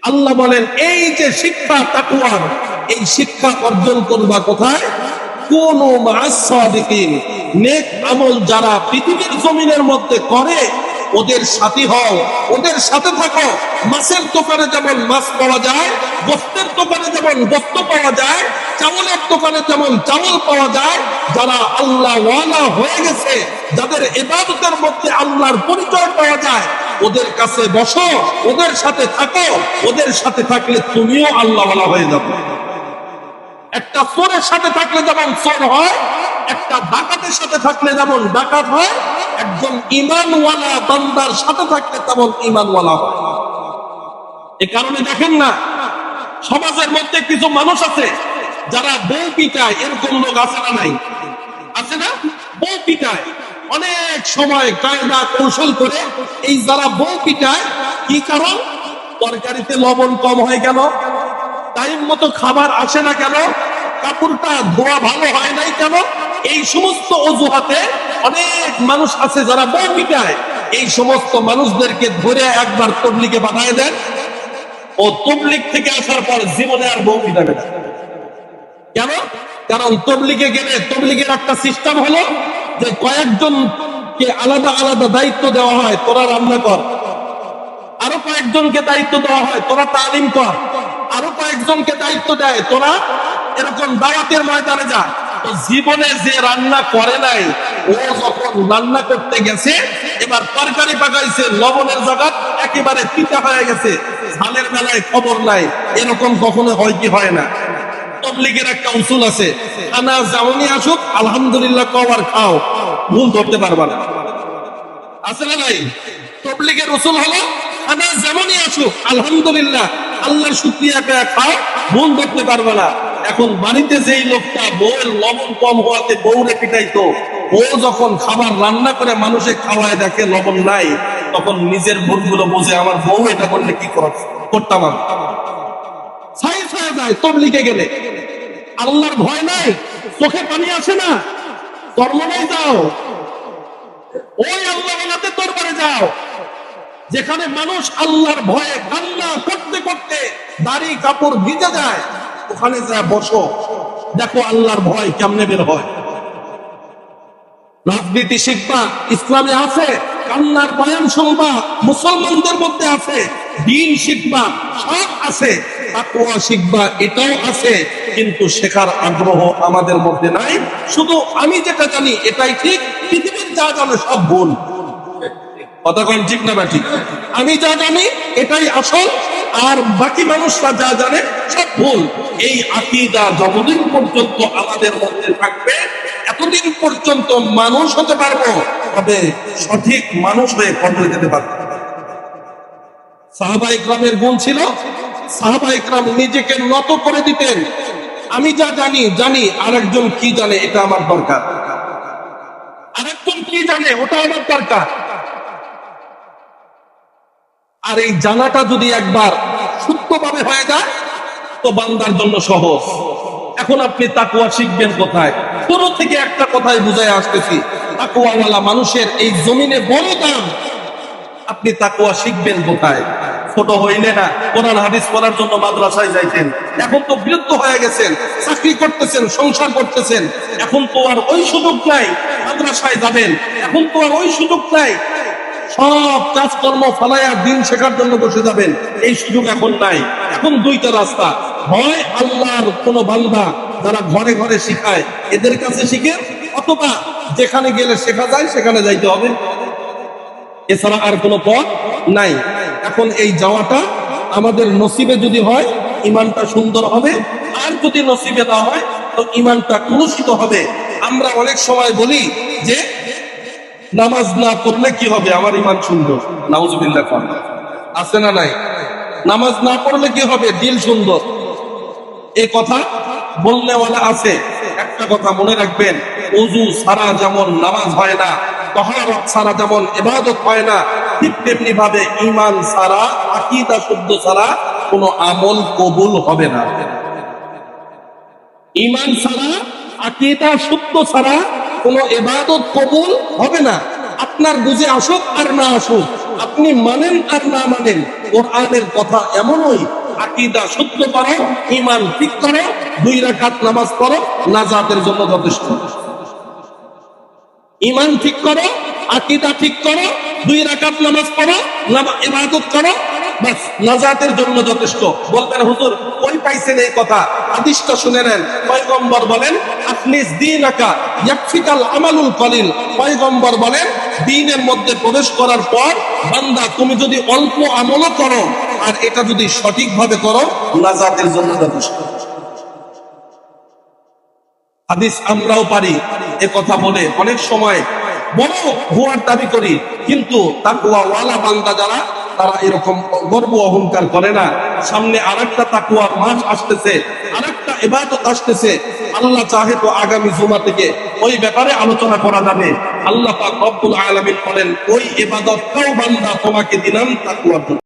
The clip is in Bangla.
আল্লাহ বলেন এই যে শিক্ষা তাকওয়ার, এই শিক্ষা অর্জন করবা কোথায়? কোন মা'আস-সাদিকিন, নেক আমল যারা পৃথিবীর জমিনের মধ্যে করে ওদের সাথী হও, ওদের সাথে থাকো। মাছের দোকানে যেমন মাছ পাওয়া যায়, গোস্তের দোকানে যেমন গোস্ত পাওয়া যায়, চাউলের দোকানে যেমন চাউল পাওয়া যায়, যারা আল্লাহ ওয়ালা হয়ে গেছে, যাদের ইবাদতের মধ্যে আল্লাহর পরিচয় পাওয়া যায়, ওদের কাছে বসো, ওদের সাথে থাকো। ওদের সাথে থাকলে তুমিও আল্লাহ ওয়ালা হয়ে যাবে। একটা চোরের সাথে থাকলে যেমন চোর হয়, একটা ডাকাতের সাথে থাকলে যেমন ডাকাত হয়, একজন ঈমানওয়ালা বান্দার সাথে থাকলে তেমন ঈমানওয়ালা হয়। এই কারণে দেখেন না, সমাজের মধ্যে কিছু মানুষ আছে যারা বউ পিটায়, এরকম লোক আছে না নাই? আছে না? বউ পিটায় অনেক সময় কায়দা কৌশল করে। এই যারা বউ পিটায়, কি কারণ? তরকারিতে লবণ কম হয়ে গেল, টাইম মতো খাবার আসে না কেন, কাপড়টা ধোয়া ভালো হয় নাই কেন, এই সমস্ত অজুহাতে অনেক মানুষ আছে যারা বউ পিটায়। এই সমস্ত মানুষদেরকে ধরে একবার তবলিগে বানায় দেন, ও তবলিগ থেকে আসার পর জীবনে আর বউ পিটাবে না। কেন? কারণ তবলিগে গেলে তবলিগের একটা সিস্টেম হলো যে কয়েকজনকে আলাদা আলাদা দায়িত্ব দেওয়া হয়, তোরা রান্না কর। আরো কয়েকজনকে দায়িত্ব দেওয়া হয়, তোরা তালিম কর। আরো কয়েকজনকে দায়িত্ব দেয়, তোরা এরকম দাওয়াতের ময়দানে যা। তো জীবনে যে রান্না করে নাই, ও যখন রান্না করতে গেছে, এবার তরকারি পাকাইছে, লবণের জায়গা একেবারে তিতা হয়ে গেছে, ঝালের বেলায় খবর নাই। এরকম কখনো হয় কি হয় না? তবলিগের একটা উসুল আছে, খানা যেমনই আসুক আলহামদুলিল্লাহ কও আর খাও, ভুল ধরতে পারবা না। আছে না নাই? তবলিগের উসুল হলো খানা যেমনই আসুক আলহামদুলিল্লাহ, আল্লাহর শুকরিয়া করে খাও, ভুল ধরতে পারবা না। এখন বাড়িতে যেই লোকটা বউয়ের লবণ কম হওয়াতে বউরে পিটাইতো, ও যখন খাবার রান্না করে মানুষে খাওয়ায় দেখে লবণ নাই, তখন নিজের ভুলগুলো বোঝে, আমার বউ এটা করলে কি করতাম আমি। ছাই ছায়া যায় তবলিগে গেলে, আল্লাহর ভয় নাই, চোখে পানি আসে না, চরমনায় যাও, ওই আল্লাহ ওয়ালাতে দরবারে যাও, যেখানে মানুষ আল্লাহর ভয়ে কান্না করতে করতে দাড়ি কাপড় ভিজে যায়, ওখানে যা বসো, দেখো আল্লাহর ভয় কেমনে বের হয়। রাজনীতি শিখবা, ইসলামে আছে। কান্নার বয়ান শুনবা, মুসলমানদের মধ্যে আছে। দ্বীন শিখবা, সব আছে। তাকওয়া শিখবা, এটাও আছে। কিন্তু শেখার আগ্রহ আমাদের মধ্যে নাই। শুধু আমি যেটা জানি এটাই ঠিক, পৃথিবীর যা জানে সব ভুল। কথা কোন ঠিক না ব্যাটি? আমি যা জানি এটাই আসল, আর বাকি মানুষরা যা জানে সব ভুল। এই আকীদা যতদিন পর্যন্ত আমাদের মধ্যে থাকবে, এতদিন পর্যন্ত মানুষ হতে পারবো, তবে সঠিক মানুষ হয়ে কবরে যেতে পারবো। সাহাবা ইকরামের গুণ ছিল, সাহাবা ইকরাম নিজেকে নত করে দিতেন। আমি যা জানি জানি, আরেকজন কি জানে এটা আমার দরকার, আরেকজন কি জানে ওটা আমার দরকার। আর এই জানাটা যদি একবার সত্যভাবে হয়ে যায়, তো বান্দার জন্য সহজ। এখন আপনি তাকওয়া শিখবেন কোথায়? শুরু থেকে একটা কথাই বুঝাই আসতেছি, তাকওয়াওয়ালা মানুষের এই জমিনে বড় দাম। আপনি তাকওয়া শিখবেন কোথায়? ছোট হইলে না কোরআন হাদিস পড়ার জন্য মাদ্রাসায় যাইতেন, এখন তো বিরক্ত হয়ে গেছেন, চাকরি করতেছেন, সংসার করতেছেন, এখন তো আর ওই সুযোগ নাই মাদ্রাসায় যাবেন, এখন তো আর ওই সুযোগ নাই সব কাজকর্ম ফালাইয়া দিন শেখার জন্য বসে যাবেন, এই সুযোগ এখন নাই। এখন দুইটা রাস্তা, হয় আল্লাহর কোন বান্দা যারা ঘরে ঘরে শিখায় এদের কাছে শিখেন, অথবা যেখানে গেলে শেখা যায় সেখানে যাইতে হবে, এছাড়া আর কোনো পথ নাই। এখন এই যাওয়াটা আমাদের নসিবে যদি হয় ইমানটা সুন্দর হবে, আর যদি নসিবে না হয় তো ইমানটা কলুষিত হবে। আমরা অনেক সময় বলি যে নামাজ না পড়লে কি হবে, আমার ইমান সুন্দর। নাউজুবিল্লাহ, আছে না নাই? নামাজ না পড়লে কি হবে, দিল সুন্দর। এই কথা বললেওয়ালা আছে। একটা কথা মনে রাখবেন, ওযু ছাড়া যেমন নামাজ হয় না, তাহারত ছাড়া যেমন ইবাদত হয় না, ঠিক তেমনি ভাবে ঈমান ছাড়া, আকীদা শুদ্ধ ছাড়া কোনো আমল কবুল হবে না। ঈমান ছাড়া, আকীদা শুদ্ধ ছাড়া কোনো ইবাদত কবুল হবে না। আপনার বুঝে আসুক আর না আসুক, আপনি মানেন আর না মানেন, কোরআনের কথা এমনই, আকীদা শুদ্ধ করো, ঈমান ঠিক করো, 2 রাকাত নামাজ পড়ো, নাজাতের জন্য যথেষ্ট। ঈমান ঠিক করো, আকীদা ঠিক করো, 2 রাকাত নামাজ পড়ো, ইবাদত করো, বাস নাজাতের জন্য যথেষ্ট। বলবেন হুজুর কই পাইছেন এই কথা? হাদিসটা শুনে নেন। পয়গম্বর বলেন আখলিস দীনাকা ইয়াকফিকাল আমালুল কলিল। পয়গম্বর বলেন দ্বীনের মধ্যে প্রবেশ করার পর বান্দা তুমি যদি অল্প আমলও করো আর এটা যদি সঠিকভাবে করো, নাজাতের জন্য যথেষ্ট। হাদিস আমরাও পারি এ কথা বলে অনেক সময় বড় হওয়ার দাবি করি, কিন্তু তাকওয়া ওয়ালা বান্দা যারা, তারা এরকম গর্ব অহংকার করে না। সামনে আরেকটা তাকওয়ার মাস আসতেছে, আরেকটা ইবাদত আসতেছে। আল্লাহ চাহে তো আগামী জুমা থেকে ওই ব্যাপারে আলোচনা করা যাবে। আল্লাহ পাক রব্বুল আলামিন বলেন ওই ইবাদতটাও বান্দা তোমাকে দিলাম তাকওয়ার জন্য।